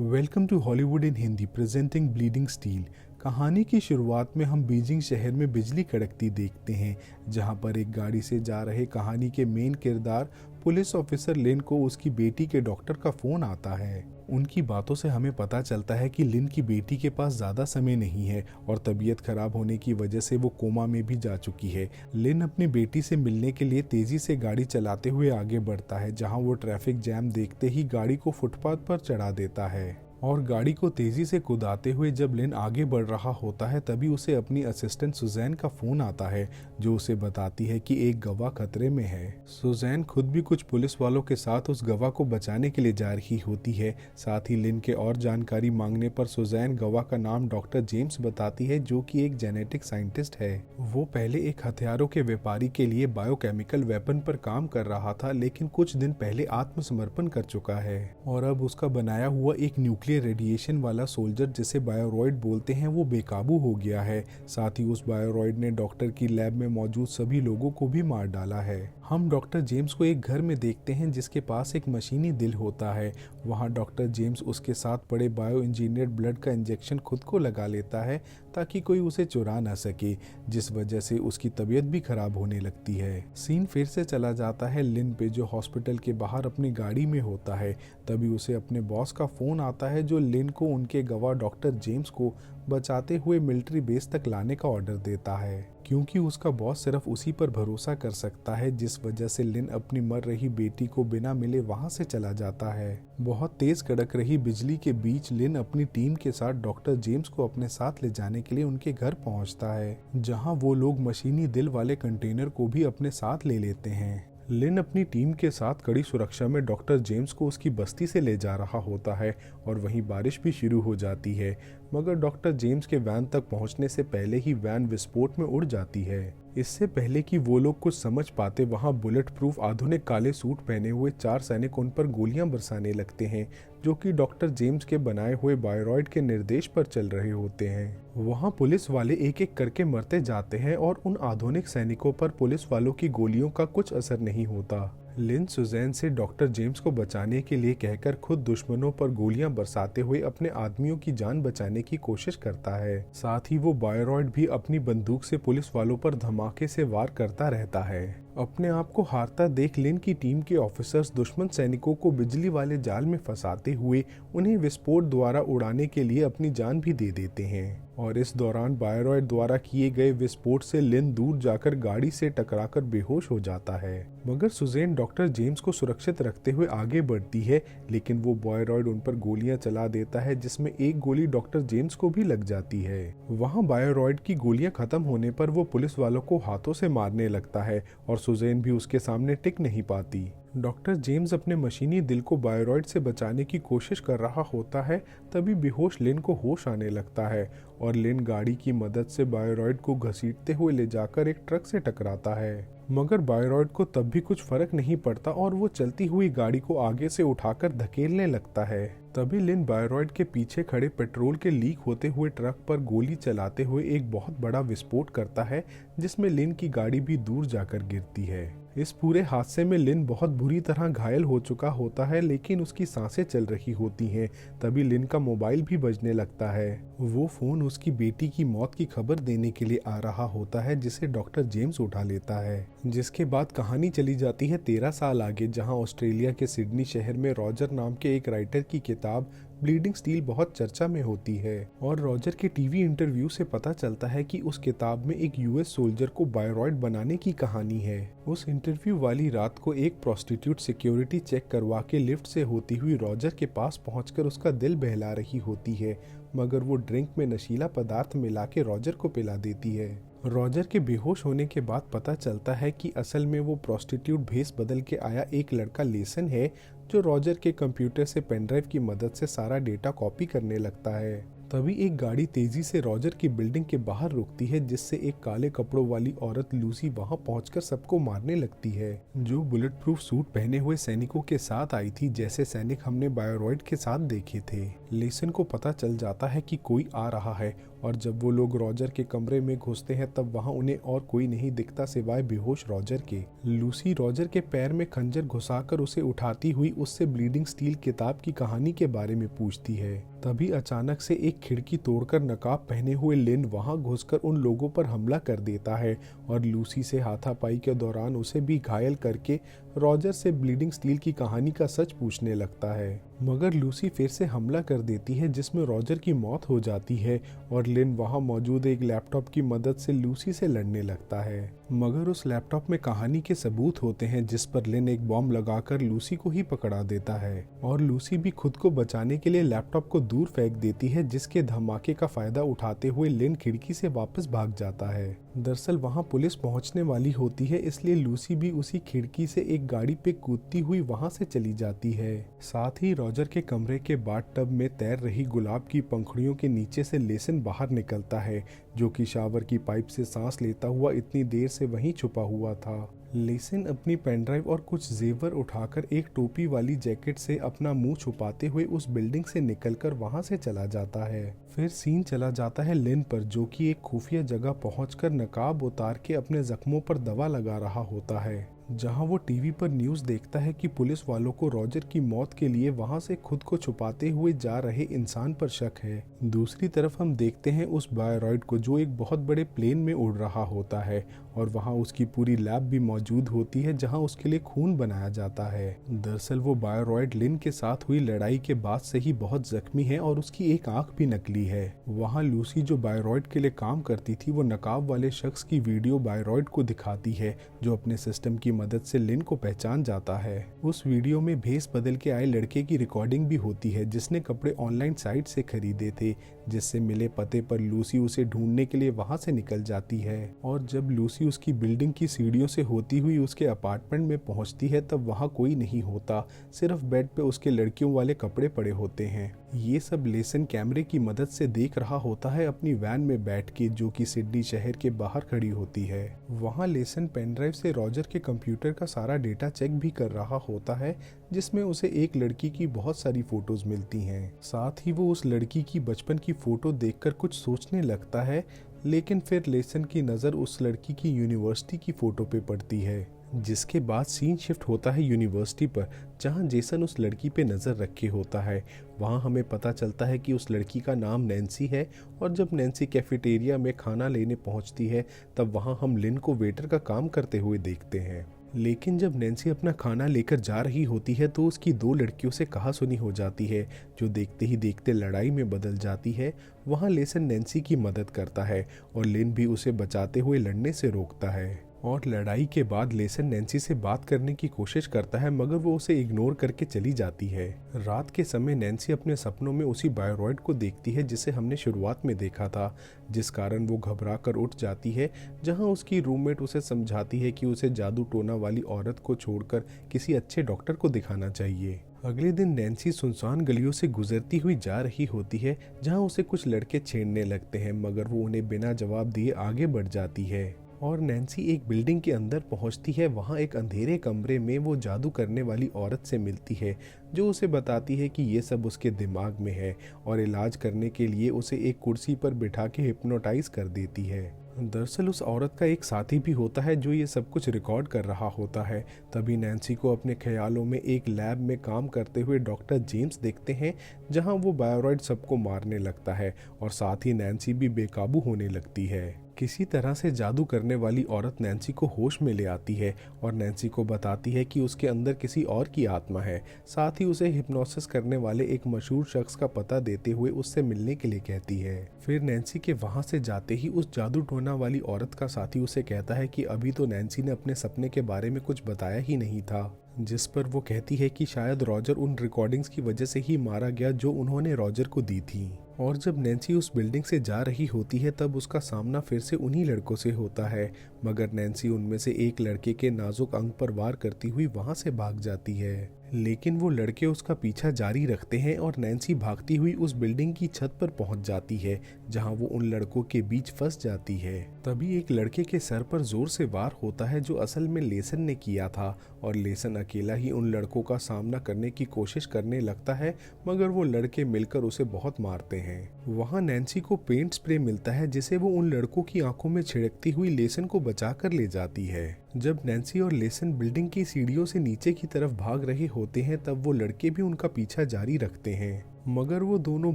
Welcome to Hollywood in Hindi presenting bleeding steel. कहानी की शुरुआत में हम बीजिंग शहर में बिजली कड़कती देखते हैं, जहां पर एक गाड़ी से जा रहे कहानी के मेन किरदार पुलिस ऑफिसर लिन को उसकी बेटी के डॉक्टर का फोन आता है। उनकी बातों से हमें पता चलता है कि लिन की बेटी के पास ज़्यादा समय नहीं है और तबीयत खराब होने की वजह से वो कोमा में भी जा चुकी है। लिन अपनी बेटी से मिलने के लिए तेजी से गाड़ी चलाते हुए आगे बढ़ता है, जहां वो ट्रैफिक जैम देखते ही गाड़ी को फुटपाथ पर चढ़ा देता है और गाड़ी को तेजी से कुदाते हुए जब लिन आगे बढ़ रहा होता है तभी उसे अपनी असिस्टेंट सुजैन का फोन आता है, जो उसे बताती है कि एक गवाह खतरे में है। सुजैन खुद भी कुछ पुलिस वालों के साथ उस गवाह को बचाने के लिए जा रही होती है। साथ ही लिन के और जानकारी मांगने पर सुजैन गवाह का नाम डॉक्टर जेम्स बताती है, जो कि एक जेनेटिक साइंटिस्ट है। वो पहले एक हथियारों के व्यापारी के लिए बायोकेमिकल वेपन पर काम कर रहा था, लेकिन कुछ दिन पहले आत्मसमर्पण कर चुका है और अब उसका बनाया हुआ एक न्यूक्लियर रेडिएशन वाला सोल्जर, जिसे बायोरॉइड बोलते हैं, वो बेकाबू हो गया है। साथ ही उस बायोरॉइड ने डॉक्टर की लैब में मौजूद सभी लोगों को भी मार डाला है। हम डॉक्टर जेम्स को एक घर में देखते हैं जिसके पास एक मशीनी दिल होता है। वहां डॉक्टर जेम्स उसके साथ पड़े बायो इंजीनियर्ड ब्लड का इंजेक्शन खुद को लगा लेता है ताकि कोई उसे चुरा ना सके, जिस वजह से उसकी तबीयत भी खराब होने लगती है। सीन फिर से चला जाता है लिन पे, जो हॉस्पिटल के बाहर अपनी गाड़ी में होता है। तभी उसे अपने बॉस का फोन आता है, जो लिन को उनके गवाह डॉक्टर जेम्स को बचाते हुए मिलिट्री बेस तक लाने का ऑर्डर देता है, क्योंकि उसका बॉस सिर्फ उसी पर भरोसा कर सकता है, जिस वजह से लिन अपनी मर रही बेटी को बिना मिले वहां से चला जाता है। बहुत तेज कड़क रही बिजली के बीच लिन अपनी टीम के साथ डॉक्टर जेम्स को अपने साथ ले जाने के लिए उनके घर पहुंचता है, जहां वो लोग मशीनी दिल वाले कंटेनर को भी अपने साथ ले लेते हैं। लिन अपनी टीम के साथ कड़ी सुरक्षा में डॉक्टर जेम्स को उसकी बस्ती से ले जा रहा होता है और वहीं बारिश भी शुरू हो जाती है, मगर डॉक्टर जेम्स के वैन तक पहुंचने से पहले ही वैन विस्फोट में उड़ जाती है। इससे पहले कि वो लोग कुछ समझ पाते, वहां बुलेट प्रूफ आधुनिक काले सूट पहने हुए 4 सैनिक उन पर गोलियां बरसाने लगते हैं, जो कि डॉक्टर जेम्स के बनाए हुए बायोरॉइड के निर्देश पर चल रहे होते हैं। वहां पुलिस वाले एक एक करके मरते जाते हैं और उन आधुनिक सैनिकों पर पुलिस वालों की गोलियों का कुछ असर नहीं होता। लिन सुजैन से डॉक्टर जेम्स को बचाने के लिए कहकर खुद दुश्मनों पर गोलियां बरसाते हुए अपने आदमियों की जान बचाने की कोशिश करता है। साथ ही वो बायोरॉइड भी अपनी बंदूक से पुलिस वालों पर धमाके से वार करता रहता है। अपने आप को हारता देख लिन की टीम के ऑफिसर्स दुश्मन सैनिकों को बिजली वाले जाल में फंसाते हुए उन्हें विस्फोट द्वारा उड़ाने के लिए अपनी जान भी दे देते हैं और इस दौरान बायोरॉइड द्वारा किए गए विस्फोट से लिन दूर जाकर गाड़ी से टकराकर बेहोश हो जाता है। मगर सुजैन डॉक्टर जेम्स को सुरक्षित रखते हुए आगे बढ़ती है, लेकिन वो बायोरॉइड उन पर गोलियां चला देता है, जिसमें एक गोली डॉक्टर जेम्स को भी लग जाती है। वहां बायोरॉइड की गोलियां खत्म होने पर वो पुलिस वालों को हाथों से मारने लगता है और सुजैन भी उसके सामने टिक नहीं पाती। डॉक्टर जेम्स अपने मशीनी दिल को बायोरॉइड से बचाने की कोशिश कर रहा होता है, तभी बेहोश लिन को होश आने लगता है और लिन गाड़ी की मदद से बायोरॉइड को घसीटते हुए ले जाकर एक ट्रक से टकराता है। मगर बायोरॉइड को तब भी कुछ फर्क नहीं पड़ता और वो चलती हुई गाड़ी को आगे से उठाकर धकेलने लगता है। तभी लिन बायोरॉइड के पीछे खड़े पेट्रोल के लीक होते हुए ट्रक पर गोली चलाते हुए एक बहुत बड़ा विस्फोट करता है, जिसमें लिन की गाड़ी भी दूर जाकर गिरती है। इस पूरे हादसे में लिन बहुत बुरी तरह घायल हो चुका होता है, लेकिन उसकी सांसें चल रही होती हैं। तभी लिन का मोबाइल भी बजने लगता है। वो फोन उसकी बेटी की मौत की खबर देने के लिए आ रहा होता है, जिसे डॉक्टर जेम्स उठा लेता है। जिसके बाद कहानी चली जाती है 13 साल आगे, जहां ऑस्ट्रेलिया के सिडनी शहर में रॉजर नाम के एक राइटर की किताब ब्लीडिंग स्टील बहुत चर्चा में होती है और रॉजर के टीवी इंटरव्यू से पता चलता है कि उस किताब में एक यूएस सोल्जर को बायोरॉइड बनाने की कहानी है। उस इंटरव्यू वाली रात को एक प्रोस्टिट्यूट सिक्योरिटी चेक करवा के लिफ्ट से होती हुई रॉजर के पास पहुंचकर उसका दिल बहला रही होती है, मगर वो ड्रिंक में नशीला पदार्थ मिला के रॉजर को पिला देती है। रॉजर के बेहोश होने के बाद पता चलता है कि असल में वो प्रोस्टिट्यूट भेस बदल के आया एक लड़का लेसन है, जो रॉजर के कंप्यूटर से पेनड्राइव की मदद से सारा डेटा कॉपी करने लगता है। तभी एक गाड़ी तेजी से रॉजर की बिल्डिंग के बाहर रुकती है, जिससे एक काले कपड़ों वाली औरत लूसी वहां पहुंचकर सबको मारने लगती है, जो बुलेट प्रूफ सूट पहने हुए सैनिकों के साथ आई थी, जैसे सैनिक हमने बायोरॉइड के साथ देखे थे। लेसन को पता चल जाता है कि कोई आ रहा है और जब वो लोग रॉजर के कमरे में घुसते हैं तब वहाँ उन्हें और कोई नहीं दिखता सिवाय बेहोश रॉजर के। लूसी रॉजर के पैर में खंजर घुसाकर उसे उठाती हुई उससे ब्लीडिंग स्टील किताब की कहानी के बारे में पूछती है। तभी अचानक से एक खिड़की तोड़कर नकाब पहने हुए लिन वहां घुसकर उन लोगों पर हमला कर देता है और लूसी से हाथापाई के दौरान उसे भी घायल करके रॉजर से ब्लीडिंग स्टील की कहानी का सच पूछने लगता है। मगर लूसी फिर से हमला कर देती है जिसमें रॉजर की मौत हो जाती है और लिन वहां मौजूद एक लैपटॉप की मदद से लूसी से लड़ने लगता है। मगर उस लैपटॉप में कहानी के सबूत होते हैं जिस पर लिन एक बॉम्ब लगाकर लूसी को ही पकड़ा देता है और लूसी भी खुद को बचाने के लिए लैपटॉप को दूर फेंक देती है, जिसके धमाके का फायदा उठाते हुए लिन खिड़की से वापस भाग जाता है। दरअसल वहां पुलिस पहुंचने वाली होती है, इसलिए लूसी भी उसी खिड़की से एक गाड़ी पे कूदती हुई वहां से चली जाती है। साथ ही रॉजर के कमरे के बाथटब में तैर रही गुलाब की पंखुड़ियों के नीचे से लेसन बाहर निकलता है, जो कि शावर की पाइप से सांस लेता हुआ इतनी देर से वहीं छुपा हुआ था। लेसन अपनी पेनड्राइव और कुछ जेवर उठाकर एक टोपी वाली जैकेट से अपना मुंह छुपाते हुए उस बिल्डिंग से निकलकर वहां से चला जाता है। फिर सीन चला जाता है लिन पर, जो कि एक खुफिया जगह पहुंचकर नकाब उतार के अपने जख्मों पर दवा लगा रहा होता है, जहां वो टीवी पर न्यूज़ देखता है कि पुलिस वालों को रॉजर की मौत के लिए वहां से खुद को छुपाते हुए जा रहे इंसान पर शक है। दूसरी तरफ हम देखते हैं उस बायोरॉइड को जो एक बहुत बड़े प्लेन में उड़ रहा होता है और वहां उसकी पूरी लैब भी मौजूद होती है जहां उसके लिए खून बनाया जाता है। दरअसल वो बायोरॉइड लिन के साथ हुई लड़ाई के बाद से ही बहुत जख्मी है और उसकी एक आंख भी नकली है। वहाँ लूसी जो बायोरॉइड के लिए काम करती थी वो नकाब वाले शख्स की वीडियो बायोरॉइड को दिखाती है, जो अपने सिस्टम की मदद से लिन को पहचान जाता है। उस वीडियो में भेस बदल के आए लड़के की रिकॉर्डिंग भी होती है जिसने कपड़े ऑनलाइन साइट से खरीदे थे, जिससे मिले पते पर लूसी उसे ढूंढने के लिए वहां से निकल जाती है। और जब लूसी उसकी बिल्डिंग की सीढ़ियों से होती हुई उसके अपार्टमेंट में पहुंचती है तब वहां कोई नहीं होता, सिर्फ बेड पे उसके लड़कियों वाले कपड़े पड़े होते हैं। ये सब लेसन कैमरे की मदद से देख रहा होता है अपनी वैन में बैठ के, जो कि सिडनी शहर के बाहर खड़ी होती है। वहाँ लेसन पेनड्राइव से रॉजर के कंप्यूटर का सारा डेटा चेक भी कर रहा होता है, जिसमें उसे एक लड़की की बहुत सारी फोटोज मिलती हैं। साथ ही वो उस लड़की की बचपन की फोटो देखकर कुछ सोचने लगता है, लेकिन फिर लेसन की नज़र उस लड़की की यूनिवर्सिटी की फोटो पे पड़ती है, जिसके बाद सीन शिफ्ट होता है यूनिवर्सिटी पर, जहां जेसन उस लड़की पे नज़र रखे होता है। वहां हमें पता चलता है कि उस लड़की का नाम नैन्सी है और जब नैन्सी कैफेटेरिया में खाना लेने पहुंचती है तब वहां हम लिन को वेटर का काम करते हुए देखते हैं। लेकिन जब नैन्सी अपना खाना लेकर जा रही होती है तो उसकी दो लड़कियों से कहासुनी हो जाती है, जो देखते ही देखते लड़ाई में बदल जाती है। वहाँ लेसन नैन्सी की मदद करता है और लिन भी उसे बचाते हुए लड़ने से रोकता है। और लड़ाई के बाद लेसन नैन्सी से बात करने की कोशिश करता है, मगर वो उसे इग्नोर करके चली जाती है। रात के समय नैन्सी अपने सपनों में उसी बायोरॉइड को देखती है जिसे हमने शुरुआत में देखा था, जिस कारण वो घबरा कर उठ जाती है, जहां उसकी रूममेट उसे समझाती है कि उसे जादू टोना वाली औरत को छोड़कर किसी अच्छे डॉक्टर को दिखाना चाहिए। अगले दिन नैन्सी सुनसान गलियों से गुजरती हुई जा रही होती है, जहां उसे कुछ लड़के छेड़ने लगते हैं, मगर वो उन्हें बिना जवाब दिए आगे बढ़ जाती है। और नैन्सी एक बिल्डिंग के अंदर पहुंचती है। वहां एक अंधेरे कमरे में वो जादू करने वाली औरत से मिलती है, जो उसे बताती है कि ये सब उसके दिमाग में है और इलाज करने के लिए उसे एक कुर्सी पर बिठा के हिप्नोटाइज कर देती है। दरअसल उस औरत का एक साथी भी होता है जो ये सब कुछ रिकॉर्ड कर रहा होता है। तभी नैन्सी को अपने ख्यालों में एक लैब में काम करते हुए डॉक्टर जेम्स देखते हैं, जहां वो बायोरॉइड सबको मारने लगता है और साथ ही नैन्सी भी बेकाबू होने लगती है। किसी तरह से जादू करने वाली औरत नैन्सी को होश में ले आती है और नैन्सी को बताती है कि उसके अंदर किसी और की आत्मा है। साथ ही उसे हिप्नोसिस करने वाले एक मशहूर शख्स का पता देते हुए उससे मिलने के लिए कहती है। फिर नैन्सी के वहां से जाते ही उस जादू टोना वाली औरत का साथी उसे कहता है कि अभी तो नैन्सी ने अपने सपने के बारे में कुछ बताया ही नहीं था, जिस पर वो कहती है कि शायद रॉजर उन रिकॉर्डिंग्स की वजह से ही मारा गया जो उन्होंने रॉजर को दी थी। और जब नैन्सी उस बिल्डिंग से जा रही होती है तब उसका सामना फिर से उन्हीं लड़कों से होता है, मगर नैन्सी उनमें से एक लड़के के नाजुक अंग पर वार करती हुई वहां से भाग जाती है। लेकिन वो लड़के उसका पीछा जारी रखते हैं और नैन्सी भागती हुई उस बिल्डिंग की छत पर पहुंच जाती है, जहां वो उन लड़कों के बीच फंस जाती है। तभी एक लड़के के सर पर जोर से वार होता है, जो असल में लेसन ने किया था, और लेसन अकेला ही उन लड़कों का सामना करने की कोशिश करने लगता है, मगर वो लड़के मिलकर उसे बहुत मारते हैं। वहां नैन्सी को पेंट स्प्रे मिलता है, जिसे वो उन लड़कों की आंखों में छिड़कती हुई लेसन को बचा कर ले जाती है। जब नैन्सी और लेसन बिल्डिंग की सीढ़ियों से नीचे की तरफ भाग रहे होते हैं, तब वो लड़के भी उनका पीछा जारी रखते हैं, मगर वो दोनों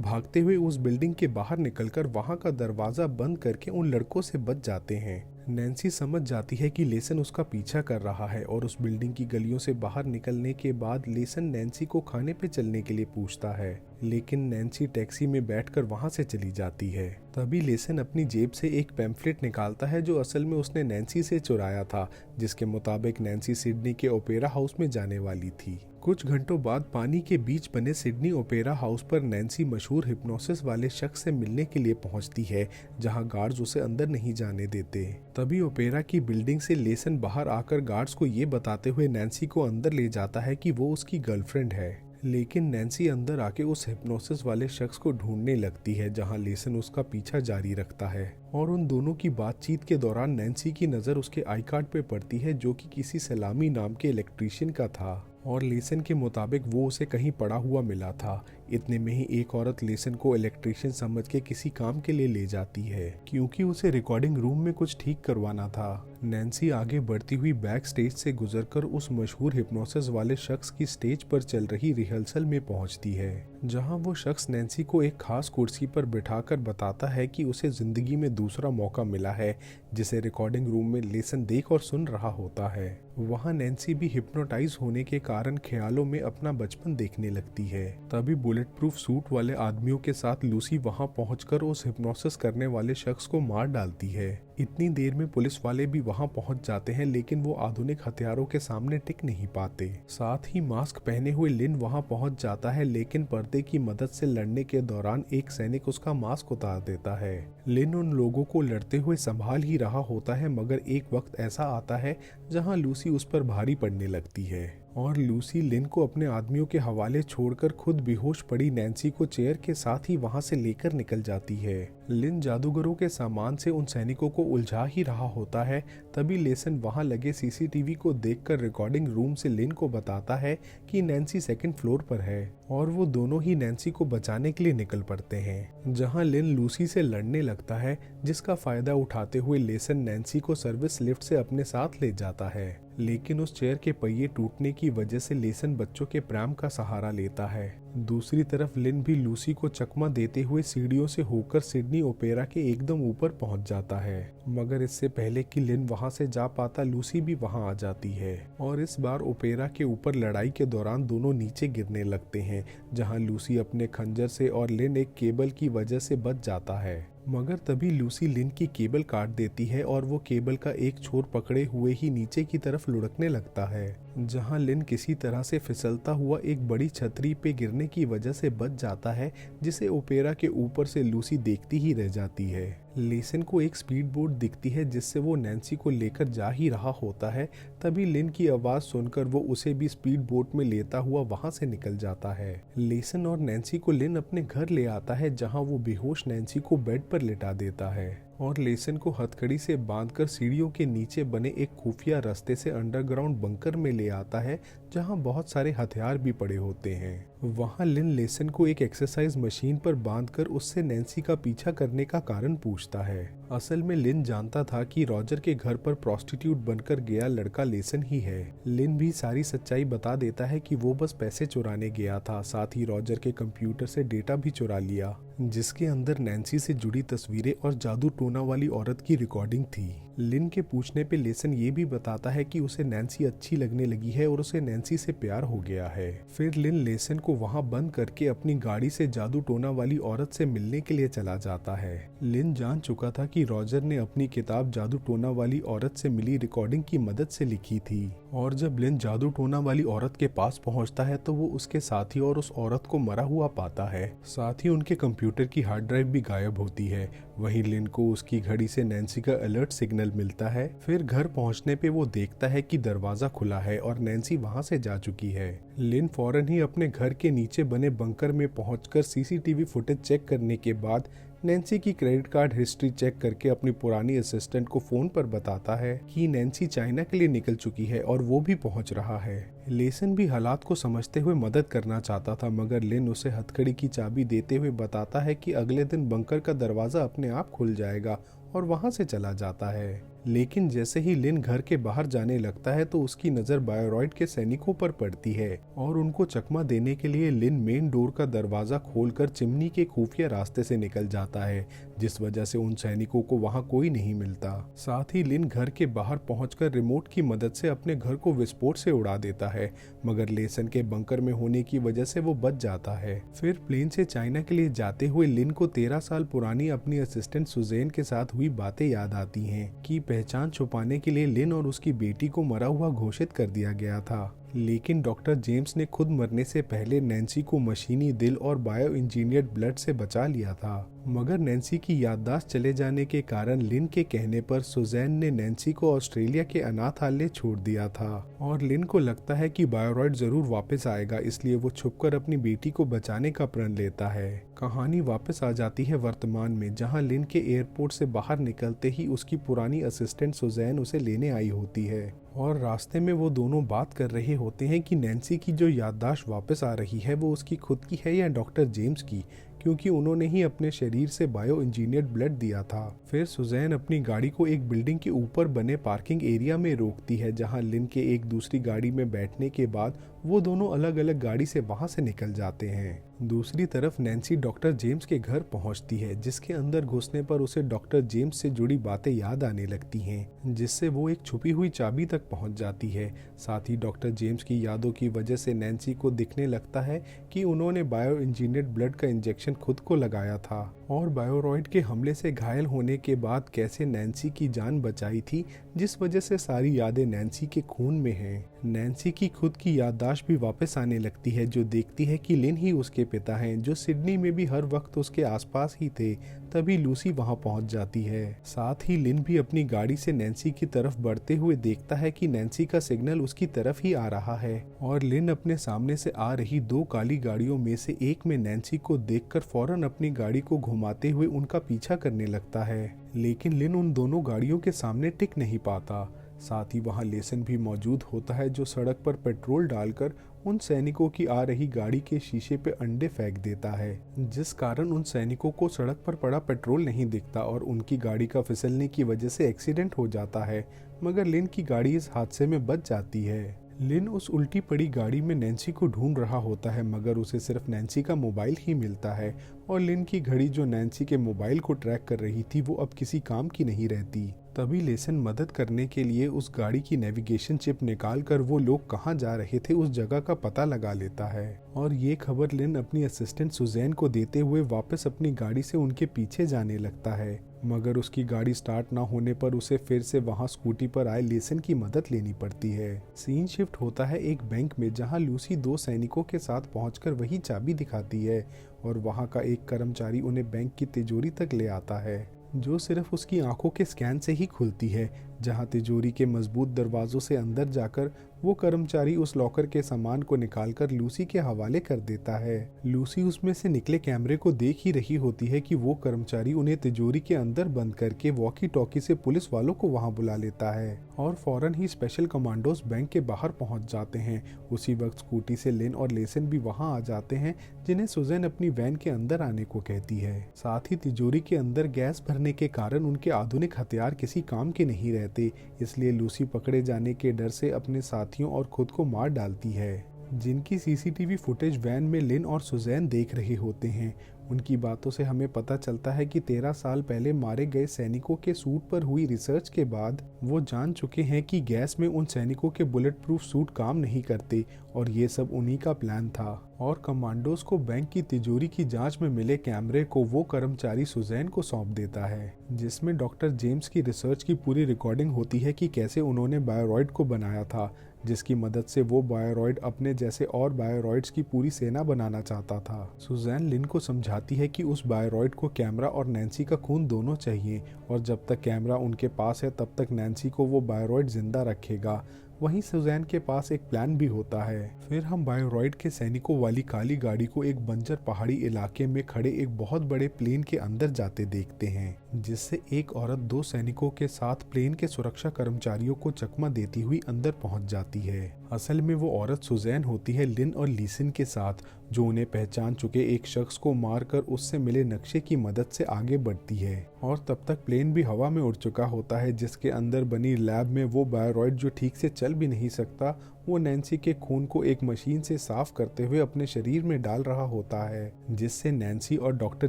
भागते हुए उस बिल्डिंग के बाहर निकलकर वहां का दरवाजा बंद करके उन लड़कों से बच जाते हैं। नैन्सी समझ जाती है कि लेसन उसका पीछा कर रहा है, और उस बिल्डिंग की गलियों से बाहर निकलने के बाद लेसन नैन्सी को खाने पे चलने के लिए पूछता है, लेकिन नैन्सी टैक्सी में बैठकर वहां से चली जाती है। तभी लेसन अपनी जेब से एक पैम्फलेट निकालता है, जो असल में उसने नैन्सी से चुराया था, जिसके मुताबिक नैन्सी सिडनी के ओपेरा हाउस में जाने वाली थी। कुछ घंटों बाद पानी के बीच बने सिडनी ओपेरा हाउस पर नैन्सी मशहूर हिप्नोसिस वाले शख्स से मिलने के लिए पहुंचती है, जहां गार्ड्स उसे अंदर नहीं जाने देते। तभी ओपेरा की बिल्डिंग से लेसन बाहर आकर गार्ड्स को ये बताते हुए नैन्सी को अंदर ले जाता है कि वो उसकी गर्लफ्रेंड है। लेकिन नैन्सी अंदर आके उस हिप्नोसिस वाले शख्स को ढूंढने लगती है, जहां लेसन उसका पीछा जारी रखता है। और उन दोनों की बातचीत के दौरान नैन्सी की नज़र उसके आई कार्ड पे पड़ती है, जो कि किसी सलामी नाम के इलेक्ट्रीशियन का था, और लेसन के मुताबिक वो उसे कहीं पड़ा हुआ मिला था। इतने में ही एक औरत लेसन को इलेक्ट्रीशियन समझ के किसी काम के लिए ले जाती है, क्योंकि उसे रिकॉर्डिंग रूम में कुछ ठीक करवाना था। नैन्सी आगे बढ़ती हुई बैक स्टेज से गुजरकर उस मशहूर हिप्नोसिस वाले शख्स की स्टेज पर चल रही रिहर्सल में पहुंचती है, जहां वो शख्स नैन्सी को एक खास कुर्सी पर बिठाकर बताता है कि उसे जिंदगी में दूसरा मौका मिला है, जिसे रिकॉर्डिंग रूम में लेसन देख और सुन रहा होता है। वहां नैन्सी भी हिप्नोटाइज होने के कारण ख्यालों में अपना बचपन देखने लगती है। तभी बुलेट प्रूफ सूट वाले आदमियों के साथ लूसी वहां पहुंचकर उस हिप्नोसिस करने वाले शख्स को मार डालती है। इतनी देर में पुलिस वाले भी वहां पहुंच जाते हैं, लेकिन वो आधुनिक हथियारों के सामने टिक नहीं पाते। साथ ही मास्क पहने हुए लिन वहां पहुंच जाता है, लेकिन पर्दे की मदद से लड़ने के दौरान एक सैनिक उसका मास्क उतार देता है। लिन उन लोगों को लड़ते हुए संभाल ही रहा होता है, मगर एक वक्त ऐसा आता है जहां लूसी उस पर भारी पड़ने लगती है, और लूसी लिन को अपने आदमियों के हवाले छोड़कर खुद बेहोश पड़ी नैन्सी को चेयर के साथ ही वहां से लेकर निकल जाती है। लिन जादूगरों के सामान से उन सैनिकों को उलझा ही रहा होता है। तभी लेसन वहां लगे सीसीटीवी को देखकर रिकॉर्डिंग रूम से लिन को बताता है कि नैन्सी सेकंड फ्लोर पर है, और वो दोनों ही नैन्सी को बचाने के लिए निकल पड़ते हैं, जहां लिन लूसी से लड़ने लगता है, जिसका फायदा उठाते हुए लेसन नैन्सी को सर्विस लिफ्ट से अपने साथ ले जाता है। लेकिन उस चेयर के पहिए टूटने की वजह से लेसन बच्चों के प्रैम का सहारा लेता है। दूसरी तरफ लिन भी लूसी को चकमा देते हुए सीढ़ियों से होकर सिडनी ओपेरा के एकदम ऊपर पहुंच जाता है, मगर इससे पहले कि लिन वहां से जा पाता, लूसी भी वहां आ जाती है, और इस बार ओपेरा के ऊपर लड़ाई के दौरान दोनों नीचे गिरने लगते हैं, जहां लूसी अपने खंजर से और लिन एक केबल की वजह से बच जाता है। मगर तभी लूसी लिन की केबल काट देती है, और वो केबल का एक छोर पकड़े हुए ही नीचे की तरफ लुढ़कने लगता है, जहां लिन किसी तरह से फिसलता हुआ एक बड़ी छतरी पे गिरने की वजह से बच जाता है, जिसे ओपेरा के ऊपर से लूसी देखती ही रह जाती है। लेसन को एक स्पीड बोट दिखती है, जिससे वो नैन्सी को लेकर जा ही रहा होता है। तभी लिन की आवाज सुनकर वो उसे भी स्पीड बोट में लेता हुआ वहां से निकल जाता है। लेसन और नैन्सी को लिन अपने घर ले आता है, जहां वो बेहोश नैन्सी को बेड पर लेटा देता है, और लेसन को हथकड़ी से बांधकर सीढ़ियों के नीचे बने एक खुफिया रास्ते से अंडरग्राउंड बंकर में ले आता है, जहां बहुत सारे हथियार भी पड़े होते हैं। वहां लिन लेसन को एक एक्सरसाइज मशीन पर बांधकर उससे नैन्सी का पीछा करने का कारण पूछता है। असल में लिन जानता था कि रॉजर के घर पर प्रोस्टिट्यूट बनकर गया लड़का लेसन ही है। लिन भी सारी सच्चाई बता देता है कि वो बस पैसे चुराने गया था, साथ ही रॉजर के कंप्यूटर से डेटा भी चुरा लिया, जिसके अंदर नैन्सी से जुड़ी तस्वीरें और जादू टोना वाली औरत की रिकॉर्डिंग थी। लिन के पूछने पे लेसन ये भी बताता है कि उसे नैन्सी अच्छी लगने लगी है और उसे नैन्सी से प्यार हो गया है। फिर लिन लेसन को वहां बंद करके अपनी गाड़ी से जादू टोना वाली औरत से मिलने के लिए चला जाता है। लिन जान चुका था कि रॉजर ने अपनी किताब जादू टोना वाली औरत से मिली रिकॉर्डिंग की मदद से लिखी थी, और जब लिन जादू टोना वाली औरत के पास पहुंचता है तो वो उसके साथी और उस औरत को मरा हुआ पाता है। साथ ही उनके कंप्यूटर की हार्ड ड्राइव भी गायब होती है। वहीं लिन को उसकी घड़ी से नैन्सी का अलर्ट सिग्नल सिग्नल मिलता है। फिर घर पहुंचने पे वो देखता है कि दरवाजा खुला है और नैन्सी वहां से जा चुकी है। लिन फौरन ही अपने घर के नीचे बने बंकर में पहुंचकर सीसीटीवी फुटेज चेक करने के बाद नैन्सी की क्रेडिट कार्ड हिस्ट्री चेक करके अपनी पुरानी असिस्टेंट को फोन पर बताता है कि नैन्सी चाइना के लिए निकल चुकी है और वो भी पहुंच रहा है। लेसन भी हालात को समझते हुए मदद करना चाहता था, मगर लिन उसे हथकड़ी की चाबी देते हुए बताता है कि अगले दिन बंकर का दरवाजा अपने आप खुल जाएगा और वहां से चला जाता है। लेकिन जैसे ही लिन घर के बाहर जाने लगता है तो उसकी नजर बायोरॉइड के सैनिकों पर पड़ती है और उनको चकमा देने के लिए लिन मेन डोर का दरवाजा खोलकर चिमनी के खुफिया रास्ते से निकल जाता है, जिस वजह से उन सैनिकों को वहां कोई नहीं मिलता। साथ ही लिन घर के बाहर पहुंचकर रिमोट की मदद से अपने घर को विस्फोट से उड़ा देता है, मगर लेसन के बंकर में होने की वजह से वो बच जाता है। फिर प्लेन से चाइना के लिए जाते हुए लिन को 13 साल पुरानी अपनी असिस्टेंट सुजैन के साथ हुई बातें याद आती हैं कि पहचान छुपाने के लिए लिन और उसकी बेटी को मरा हुआ घोषित कर दिया गया था। लेकिन डॉक्टर जेम्स ने खुद मरने से पहले नैन्सी को मशीनी दिल और बायो इंजीनियर्ड ब्लड से बचा लिया था, मगर नैन्सी की याददाश्त चले जाने के कारण लिन के कहने पर सुजैन ने नैन्सी को ऑस्ट्रेलिया के अनाथालय छोड़ दिया था और लिन को लगता है कि बायोरॉइड जरूर वापस आएगा, इसलिए वो छुपकर अपनी बेटी को बचाने का प्रण लेता है। कहानी वापस आ जाती है वर्तमान में, जहां लिन के एयरपोर्ट से बाहर निकलते ही उसकी पुरानी असिस्टेंट सुजैन उसे लेने आई होती है और रास्ते में वो दोनों बात कर रहे होते हैं कि नैन्सी की जो याददाश्त वापस आ रही है वो उसकी खुद की है या डॉक्टर जेम्स की, क्योंकि उन्होंने ही अपने शरीर से बायो इंजीनियर्ड ब्लड दिया था। फिर सुजैन अपनी गाड़ी को एक बिल्डिंग के ऊपर बने पार्किंग एरिया में रोकती है, जहां लिन के एक दूसरी गाड़ी में बैठने के बाद वो दोनों अलग अलग गाड़ी से वहां से निकल जाते हैं। दूसरी तरफ नैन्सी डॉक्टर जेम्स के घर पहुंचती है, जिसके अंदर घुसने पर उसे डॉक्टर जेम्स से जुड़ी बातें याद आने लगती हैं, जिससे वो एक छुपी हुई चाबी तक पहुंच जाती है। साथ ही डॉक्टर जेम्स की यादों की वजह से नैन्सी को दिखने लगता है कि उन्होंने बायो इंजीनियर्ड ब्लड का इंजेक्शन खुद को लगाया था और बायोरॉइड के हमले से घायल होने के बाद कैसे नैन्सी की जान बचाई थी, जिस वजह से सारी यादें नैन्सी के खून में हैं। नैन्सी की खुद की याददाश्त भी वापस आने लगती है, जो देखती है कि लिन ही उसके पिता हैं, जो सिडनी में भी हर वक्त उसके आसपास ही थे। तभी लूसी वहां पहुंच जाती है। साथ ही लिन भी अपनी गाड़ी से नैन्सी की तरफ बढ़ते हुए देखता है कि नैन्सी का सिग्नल उसकी तरफ ही आ रहा है और लिन अपने सामने से आ रही 2 काली गाड़ियों में से एक में नैन्सी को देखकर फौरन अपनी गाड़ी को घुमाते हुए उनका पीछा करने लगता है। लेकिन लिन उन दोनों गाड़ियों के सामने टिक नहीं पाता। साथ ही वहां लेसन भी मौजूद होता है, जो सड़क पर पेट्रोल डालकर उन सैनिकों की आ रही गाड़ी के शीशे पे अंडे फेंक देता है, जिस कारण उन सैनिकों को सड़क पर पड़ा पेट्रोल नहीं दिखता और उनकी गाड़ी का फिसलने की वजह से एक्सीडेंट हो जाता है, मगर लिन की गाड़ी इस हादसे में बच जाती है। लिन उस उल्टी पड़ी गाड़ी में नैन्सी को ढूंढ रहा होता है, मगर उसे सिर्फ नैन्सी का मोबाइल ही मिलता है और लिन की घड़ी जो नैन्सी के मोबाइल को ट्रैक कर रही थी वो अब किसी काम की नहीं रहती। तभी लेसन मदद करने के लिए उस गाड़ी की नेविगेशन चिप निकाल कर वो लोग कहाँ जा रहे थे उस जगह का पता लगा लेता है और ये खबर लिन अपनी असिस्टेंट सुजैन को देते हुए वापस अपनी गाड़ी से उनके पीछे जाने लगता है, मगर उसकी गाड़ी स्टार्ट ना होने पर उसे फिर से वहां स्कूटी पर आए लेसन की मदद लेनी पड़ती है। सीन शिफ्ट होता है एक बैंक में, जहां लूसी 2 सैनिकों के साथ पहुंचकर वही चाबी दिखाती है और वहां का एक कर्मचारी उन्हें बैंक की तिजोरी तक ले आता है, जो सिर्फ उसकी आंखों के स्कैन से ही खुलती है, जहां तिजोरी के मजबूत दरवाजों से अंदर जाकर वो कर्मचारी उस लॉकर के सामान को निकालकर लूसी के हवाले कर देता है। लूसी उसमें से निकले कैमरे को देख ही रही होती है कि वो कर्मचारी उन्हें तिजोरी के अंदर बंद करके वॉकी टॉकी से पुलिस वालों को वहां बुला लेता है और फौरन ही स्पेशल कमांडोज बैंक के बाहर पहुंच जाते हैं। उसी वक्त स्कूटी से लिन और लेसन भी वहां आ जाते हैं, जिन्हें सुजैन अपनी वैन के अंदर आने को कहती है। साथ ही तिजोरी के अंदर गैस भरने के कारण उनके आधुनिक हथियार किसी काम के नहीं रहते, इसलिए लूसी पकड़े जाने के डर से अपने साथियों और खुद को मार डालती है, जिनकी सीसीटीवी फुटेज वैन में लिन और सुजैन देख रहे होते हैं। उनकी बातों से हमें पता चलता है कि 13 साल पहले मारे गए सैनिकों के सूट पर हुई रिसर्च के बाद वो जान चुके हैं कि गैस में उन सैनिकों के बुलेट प्रूफ सूट काम नहीं करते और ये सब उन्हीं का प्लान था। और कमांडोज को बैंक की तिजोरी की जांच में मिले कैमरे को वो कर्मचारी सुजैन को सौंप देता है, जिसमें डॉक्टर जेम्स की रिसर्च की पूरी रिकॉर्डिंग होती है कि कैसे उन्होंने बायोरॉइड को बनाया था, जिसकी मदद से वो बायोरॉयड अपने जैसे और बायोरॉयड्स की पूरी सेना बनाना चाहता था। सुजैन लिन को समझाती है कि उस बायोरॉयड को कैमरा और नैन्सी का खून दोनों चाहिए और जब तक कैमरा उनके पास है तब तक नैन्सी को वो बायोरॉयड जिंदा रखेगा। वहीं सुजैन के पास एक प्लान भी होता है। फिर हम बायोरॉयड के सैनिकों वाली काली गाड़ी को एक बंजर पहाड़ी इलाके में खड़े एक बहुत बड़े प्लेन के अंदर जाते देखते हैं, जिससे एक औरत 2 सैनिकों के साथ प्लेन के सुरक्षा कर्मचारियों को चकमा देती हुई अंदर पहुंच जाती है। असल में वो औरत सुजैन होती है लिन और लीसन के साथ, जो उन्हें पहचान चुके एक शख्स को मारकर उससे मिले नक्शे की मदद से आगे बढ़ती है। और तब तक प्लेन भी हवा में उड़ चुका होता है, जिसके अंदर बनी लैब में वो बायोरॉयड जो ठीक से चल भी नहीं सकता, वो नैन्सी के खून को एक मशीन से साफ करते हुए अपने शरीर में डाल रहा होता है, जिससे नैन्सी और डॉक्टर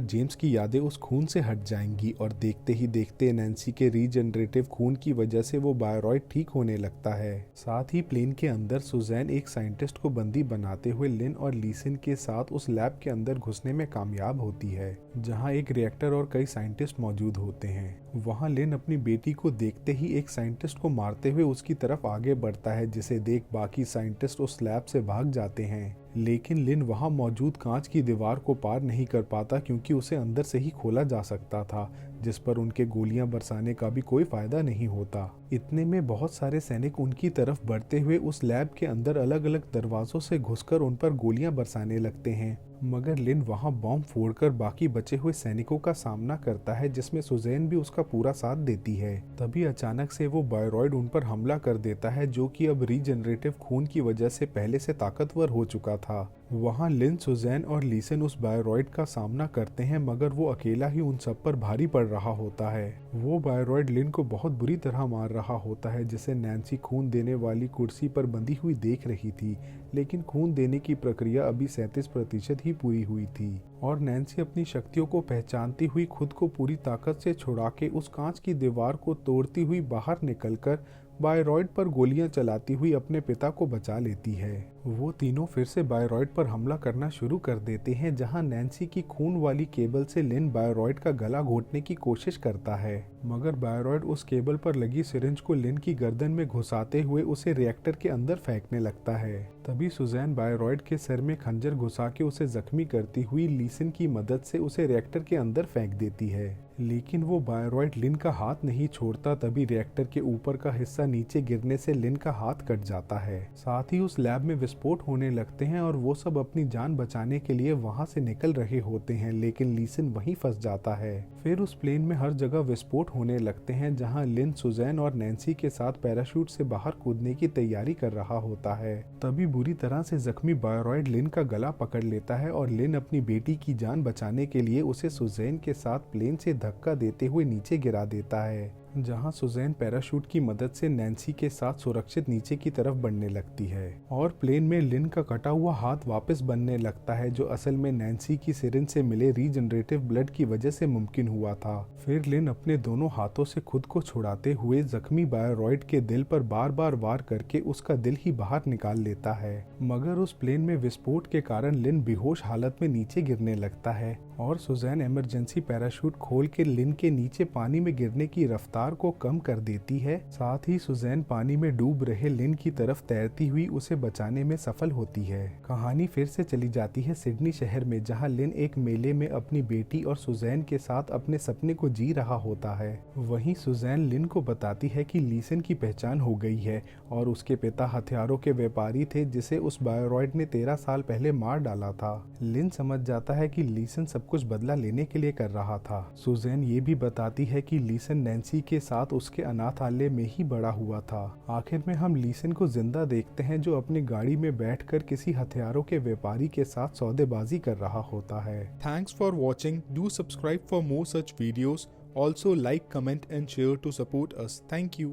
जेम्स की यादें उस खून से हट जाएंगी और देखते ही देखते नैन्सी के रीजनरेटिव खून की वजह से वो बायोरॉयड ठीक होने लगता है। साथ ही प्लेन के अंदर सुजैन एक साइंटिस्ट को बंदी बनाते हुए लिन और लीसन के साथ उस लैब के अंदर घुसने में कामयाब होती है, जहां एक रिएक्टर और कई साइंटिस्ट मौजूद होते हैं। वहां लिन अपनी बेटी को देखते ही एक साइंटिस्ट को मारते हुए उसकी तरफ आगे बढ़ता है, जिसे देख बाकी साइंटिस्ट उस लैब से भाग जाते हैं। लेकिन लिन वहां मौजूद कांच की दीवार को पार नहीं कर पाता, क्योंकि उसे अंदर से ही खोला जा सकता था, जिस पर उनके गोलियां बरसाने का भी कोई फायदा नहीं होता। इतने में बहुत सारे सैनिक उनकी तरफ बढ़ते हुए उस लैब के अंदर अलग अलग दरवाजों से घुसकर उन पर गोलियां बरसाने लगते हैं, मगर लिन वहां बॉम्ब फोड़कर बाकी बचे हुए सैनिकों का सामना करता है, जिसमें सुजैन भी उसका पूरा साथ देती है। तभी अचानक से वो बायोरॉयड उन पर हमला कर देता है, जो कि अब रीजनरेटिव खून की वजह से पहले से ताकतवर हो चुका था। वहां लिन, सुजैन और लीसन उस बायोरॉयड का सामना करते हैं, मगर वो अकेला ही उन सब पर भारी पड़ रहा होता है। वो बायोरॉयड लिन को बहुत बुरी तरह मार रहा होता है, जिसे नैन्सी खून देने वाली कुर्सी पर बंधी हुई देख रही थी, लेकिन खून देने की प्रक्रिया अभी 37% ही पूरी हुई थी और नैन्सी अपनी शक्तियों को पहचानती हुई खुद को पूरी ताकत से छुड़ा के उस कांच की दीवार को तोड़ती हुई बाहर निकलकर बायोरॉयड पर गोलियां चलाती हुई अपने पिता को बचा लेती है। वो तीनों फिर से बायोरॉयड पर हमला करना शुरू कर देते हैं, जहां नैन्सी की खून वाली केबल से लिन बायोरॉयड का गला घोटने की कोशिश करता है, मगर बायोरॉयड उस केबल पर लगी सिरिंज को लिन की गर्दन में घुसाते हुए उसे रिएक्टर के अंदर फेंकने लगता है। तभी सुजैन बायोरॉयड के सर में खंजर घुसा के उसे जख्मी करती हुई लीसन की मदद से उसे रिएक्टर के अंदर फेंक देती है, लेकिन वो बायोरॉयड लिन का हाथ नहीं छोड़ता। तभी रिएक्टर के ऊपर का हिस्सा नीचे गिरने से लिन का हाथ कट जाता है। साथ ही उस लैब में विस्फोट होने लगते हैं और वो सब अपनी जान बचाने के लिए वहां से निकल रहे होते हैं, लेकिन लीसन वहीं फंस जाता है। फिर उस प्लेन में हर जगह विस्फोट होने लगते हैं, जहां लिन, सुजैन और नैन्सी के साथ पैराशूट से बाहर कूदने की तैयारी कर रहा होता है। तभी बुरी तरह से जख्मी बायोरॉयड लिन का गला पकड़ लेता है और लिन अपनी बेटी की जान बचाने के लिए उसे सुजैन के साथ प्लेन से धक्का देते हुए नीचे गिरा देता है, जहां सुजैन पैराशूट की मदद से नैन्सी के साथ सुरक्षित नीचे की तरफ बढ़ने लगती है और प्लेन में लिन का कटा हुआ हाथ वापस बनने लगता है, जो असल में नैन्सी की सिरिंज से मिले रीजनरेटिव ब्लड की वजह से मुमकिन हुआ था। फिर लिन अपने दोनों हाथों से खुद को छुड़ाते हुए जख्मी बायोरॉयड के दिल पर बार बार वार करके उसका दिल ही बाहर निकाल लेता है, मगर उस प्लेन में विस्फोट के कारण लिन बेहोश हालत में नीचे गिरने लगता है और सुजैन इमरजेंसी पैराशूट खोल के लिन के नीचे पानी में गिरने की रफ्तार को कम कर देती है। साथ ही सुजैन पानी में डूब रहे लिन की तरफ तैरती हुई उसे बचाने में सफल होती है। कहानी फिर से चली जाती है सिडनी शहर में, जहां लिन एक मेले में अपनी बेटी और सुजैन के साथ अपने सपने को जी रहा होता है। वहीं सुजैन लिन को बताती है कि लीसन की पहचान हो गई है और उसके पिता हथियारों के व्यापारी थे, जिसे उस बायोरॉयड ने 13 साल पहले मार डाला था। लिन समझ जाता है कि लीसन सब कुछ बदला लेने के लिए कर रहा था। सुजैन ये भी बताती है कि लीसन नैन्सी के साथ उसके अनाथालय में ही बड़ा हुआ था। आखिर में हम लीसन को जिंदा देखते हैं, जो अपनी गाड़ी में बैठकर किसी हथियारों के व्यापारी के साथ सौदेबाजी कर रहा होता है। Thanks for watching. Do subscribe for more such videos. Also like, comment and share to support us. Thank you.